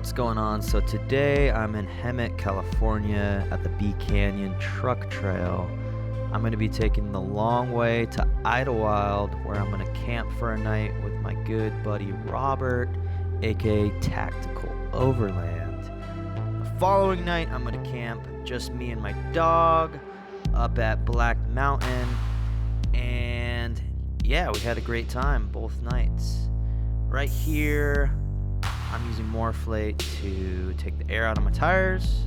What's going on? So today I'm in Hemet, California at the B Canyon Truck Trail. I'm going to be taking the long way to Idyllwild, where I'm going to camp for a night with my good buddy Robert, aka Tactical Overland. The following night I'm going to camp just me and my dog up at Black Mountain, and yeah, we had a great time both nights. Right here I'm using Morphlate to take the air out of my tires,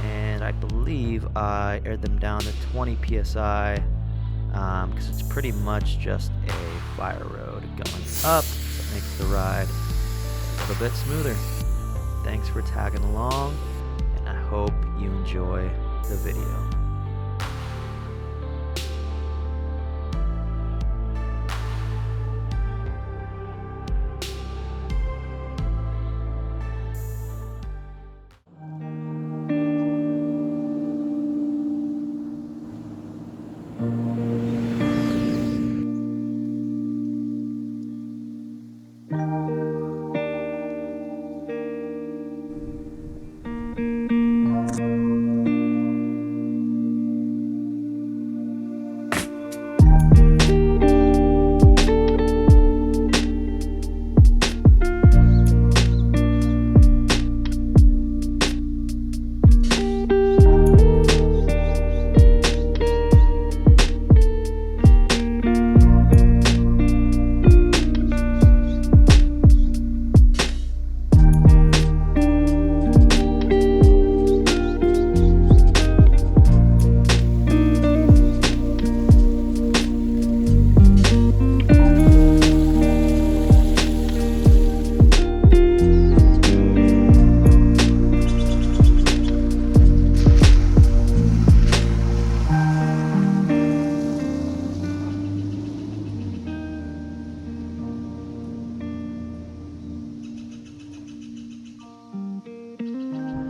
and I believe I aired them down to 20 psi because it's pretty much just a fire road going up, so it makes the ride a little bit smoother. Thanks for tagging along, and I hope you enjoy the video.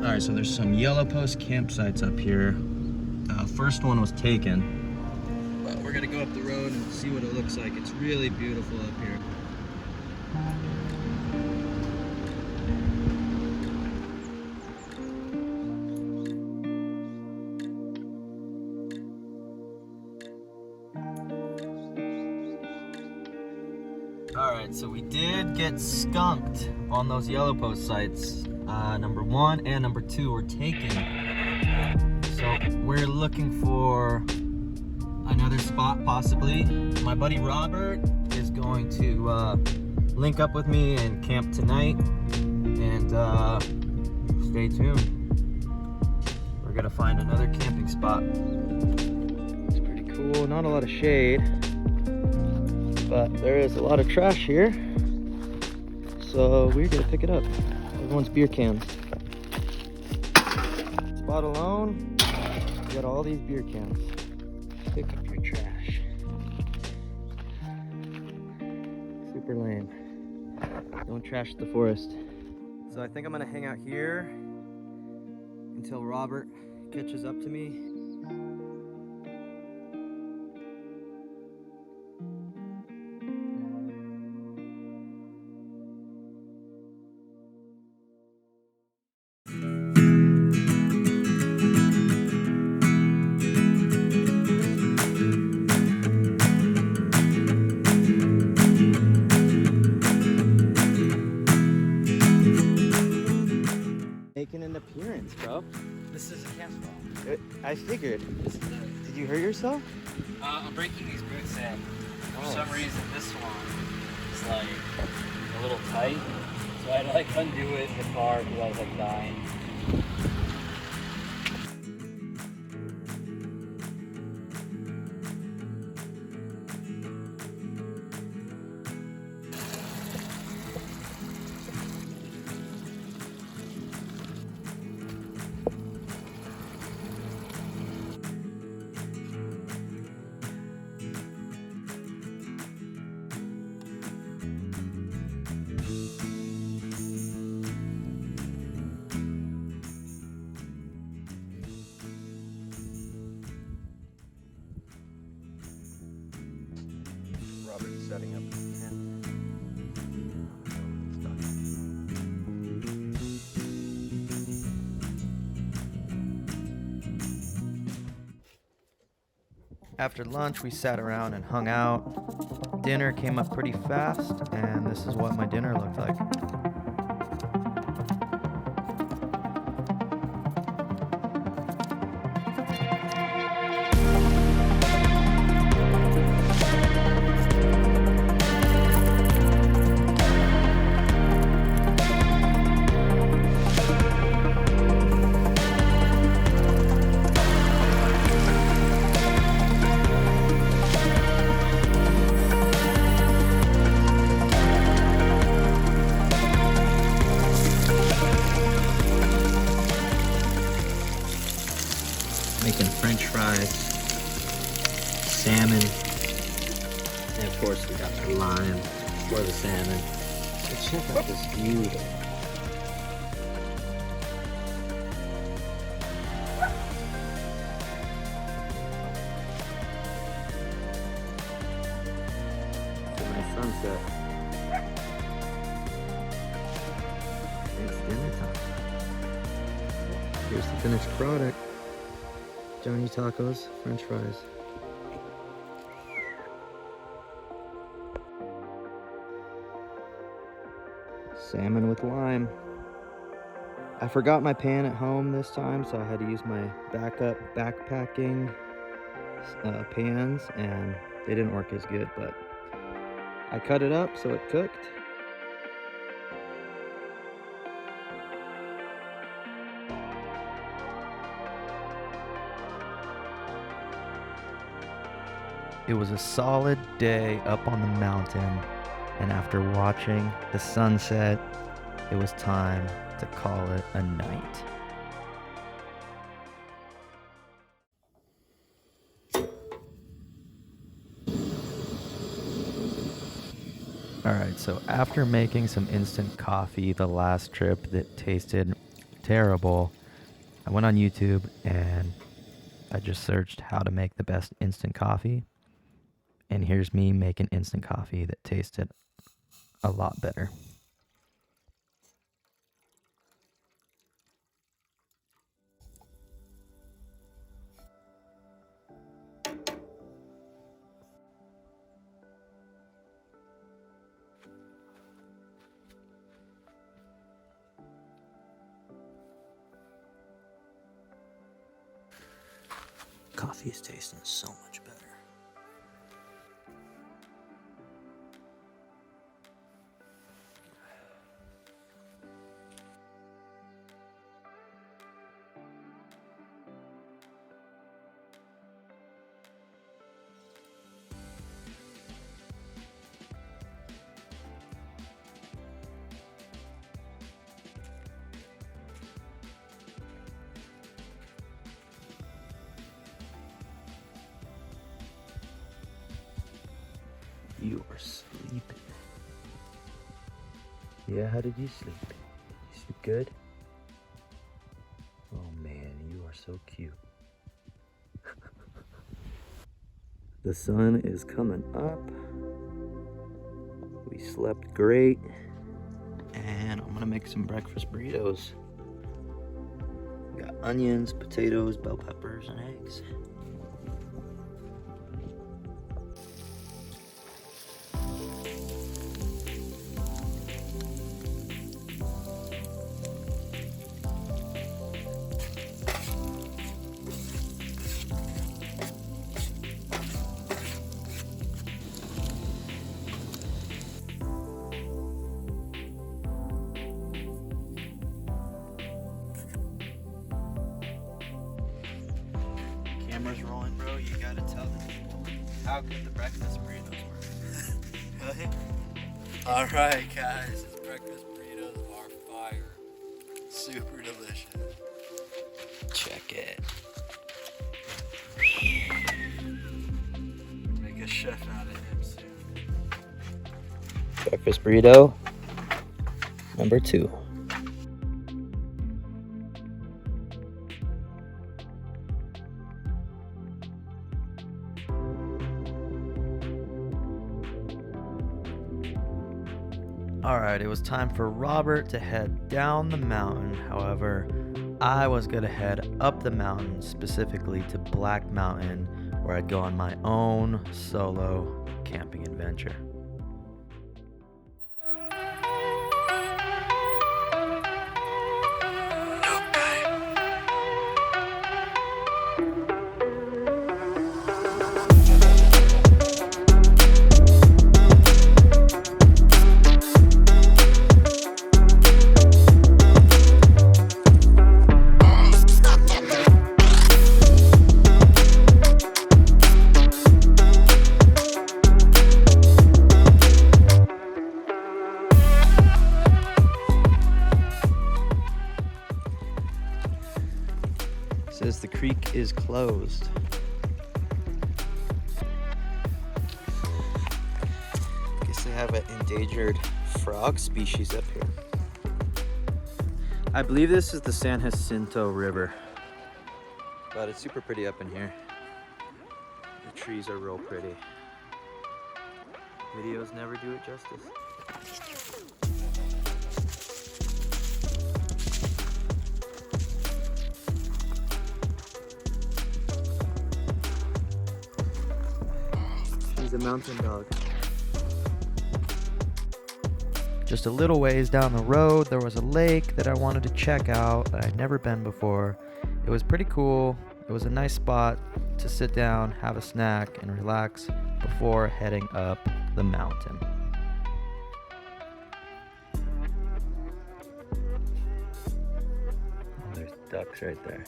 Alright, so there's some yellow post campsites up here. First one was taken, but we're gonna go up the road and see what it looks like. It's really beautiful up here. Alright, so we did get skunked on those yellow post sites. Number 1 and number 2 were taken. So we're looking for another spot possibly. My buddy Robert is going to link up with me and camp tonight. And stay tuned. We're gonna find another camping spot. It's pretty cool, not a lot of shade, but there is a lot of trash here. So we're gonna pick it up. Everyone's beer cans. Spot alone, you got all these beer cans. Pick up your trash. Super lame. Don't trash the forest. So I think I'm gonna hang out here until Robert catches up to me. Making an appearance, bro. This is a camp spot. I figured. Did you hurt yourself? I'm breaking these boots in. For some reason, this one is like a little tight. So I had to like undo it in the car because I was like dying. After lunch, we sat around and hung out. Dinner came up pretty fast, and this is what my dinner looked like. Making French fries, salmon, and of course we got the lime for the salmon. So check out this view though. It's a nice sunset. It's dinner time. Here's the finished product. Jonny tacos, French fries. Salmon with lime. I forgot my pan at home this time, so I had to use my backup backpacking pans, and they didn't work as good, but I cut it up so it cooked. It was a solid day up on the mountain, and after watching the sunset, it was time to call it a night. Alright, so after making some instant coffee the last trip that tasted terrible, I went on YouTube and I just searched how to make the best instant coffee. And here's me making instant coffee that tasted a lot better. Coffee is tasting so much better. You are sleeping. Yeah, how did you sleep? You sleep good? Oh man, you are so cute. The sun is coming up. We slept great. And I'm gonna make some breakfast burritos. Got onions, potatoes, bell peppers, and eggs. Camera's rolling, bro. You gotta tell them how good the breakfast burritos were. Alright, guys. These breakfast burritos are fire. Super delicious. Check it. Make a chef out of him soon. Breakfast burrito number 2. Alright, it was time for Robert to head down the mountain. However, I was going to head up the mountain, specifically to Black Mountain, where I'd go on my own solo camping adventure. Says the creek is closed. Guess they have an endangered frog species up here. I believe this is the San Jacinto River, but it's super pretty up in here. The trees are real pretty. Videos never do it justice. She's a mountain dog. Just a little ways down the road, there was a lake that I wanted to check out that I'd never been before. It was pretty cool. It was a nice spot to sit down, have a snack, and relax before heading up the mountain. Oh, there's ducks right there.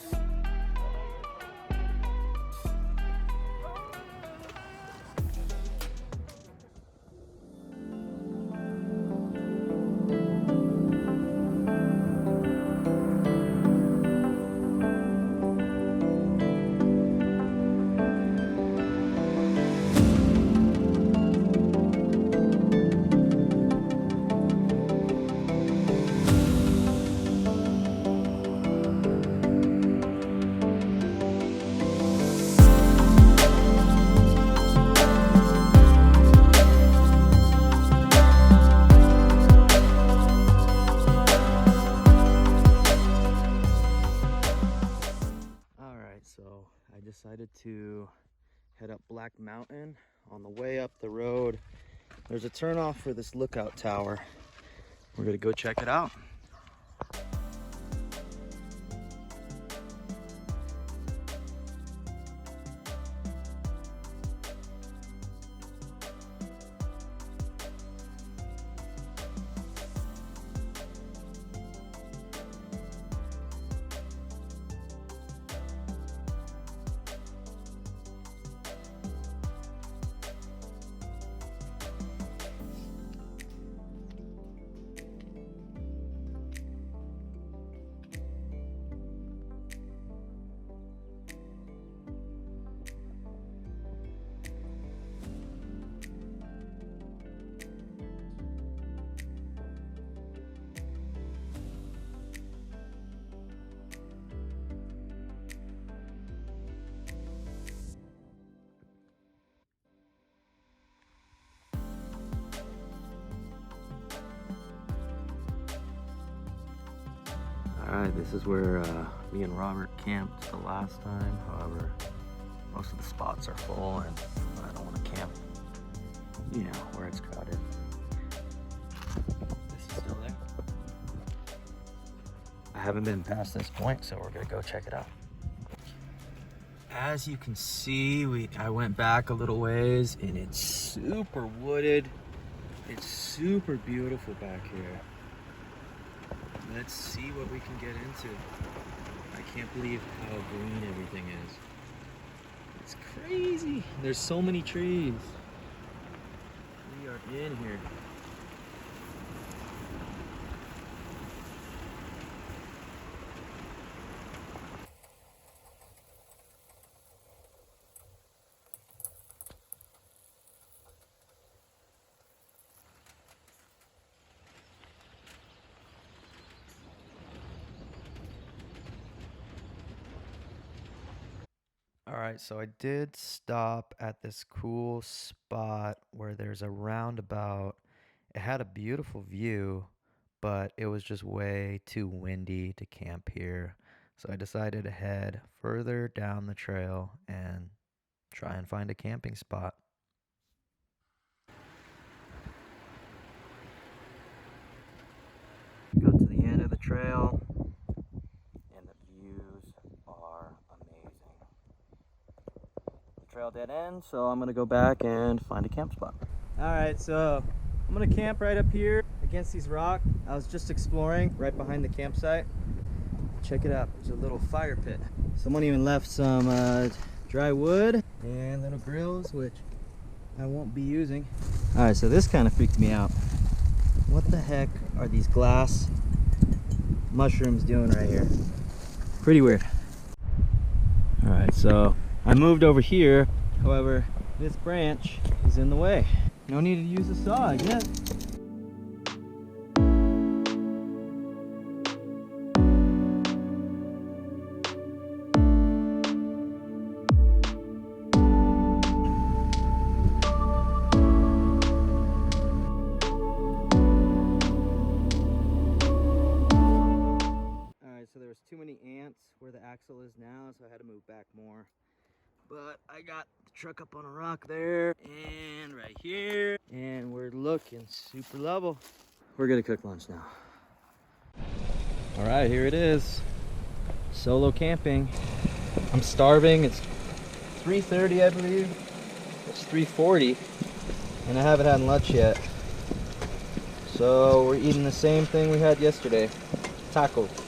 So I decided to head up Black Mountain. On the way up the road, there's a turnoff for this lookout tower. We're gonna go check it out. Alright, this is where me and Robert camped the last time. However, most of the spots are full and I don't want to camp, you know, where it's crowded. This is still there. I haven't been past this point, so we're gonna go check it out. As you can see, I went back a little ways and it's super wooded. It's super beautiful back here. Let's see what we can get into. I can't believe how green everything is. It's crazy. There's so many trees. We are in here. All right, so I did stop at this cool spot where there's a roundabout. It had a beautiful view, but it was just way too windy to camp here. So I decided to head further down the trail and try and find a camping spot. Got to the end of the trail, and the views are amazing. The trail dead end, so I'm gonna go back and find a camp spot. Alright, so I'm gonna camp right up here against these rocks. I was just exploring right behind the campsite. Check it out, there's a little fire pit. Someone even left some dry wood and little grills, which I won't be using. Alright, so this kind of freaked me out. What the heck are these glass mushrooms doing right here? Pretty weird. Alright, so I moved over here. However, this branch is in the way. No need to use a saw, I guess. So there was too many ants where the axle is now, so I had to move back more. But I got the truck up on a rock there and right here, and we're looking super level. We're gonna cook lunch now. All right, here it is. Solo camping. I'm starving. It's 3:30, I believe. It's 3:40, and I haven't had lunch yet. So we're eating the same thing we had yesterday, tacos.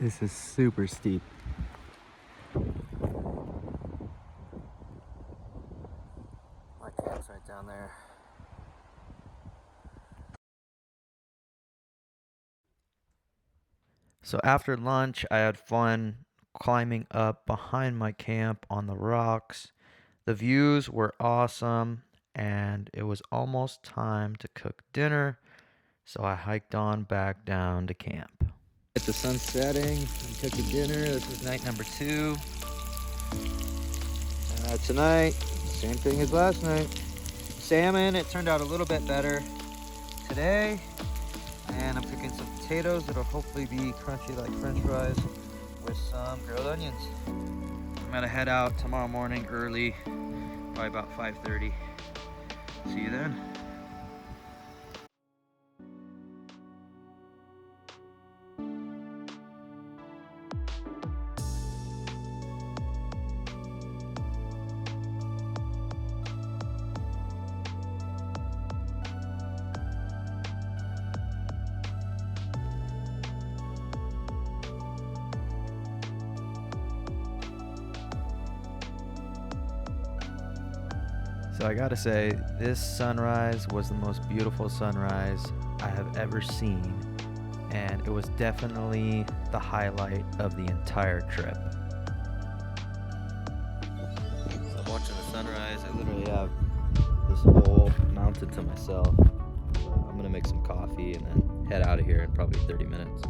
This is super steep. My camp's right down there. So after lunch, I had fun climbing up behind my camp on the rocks. The views were awesome, and it was almost time to cook dinner, so I hiked on back down to camp. It's the sun setting, I'm cooking dinner. This is night number 2. Tonight, same thing as last night. Salmon, it turned out a little bit better today. And I'm cooking some potatoes that'll hopefully be crunchy like french fries with some grilled onions. I'm gonna head out tomorrow morning early, probably about 5:30. See you then. So I gotta say, this sunrise was the most beautiful sunrise I have ever seen, and it was definitely the highlight of the entire trip. So I'm watching the sunrise. I literally have this whole mountain to myself. So I'm gonna make some coffee and then head out of here in probably 30 minutes.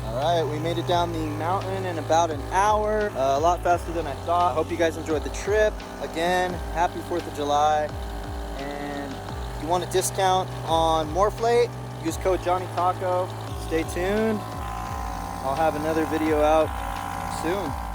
Alright, we made it down the mountain in about an hour. A lot faster than I thought. I hope you guys enjoyed the trip. Again, happy 4th of July. And if you want a discount on Morphlate, use code Jonny Taco. Stay tuned. I'll have another video out soon.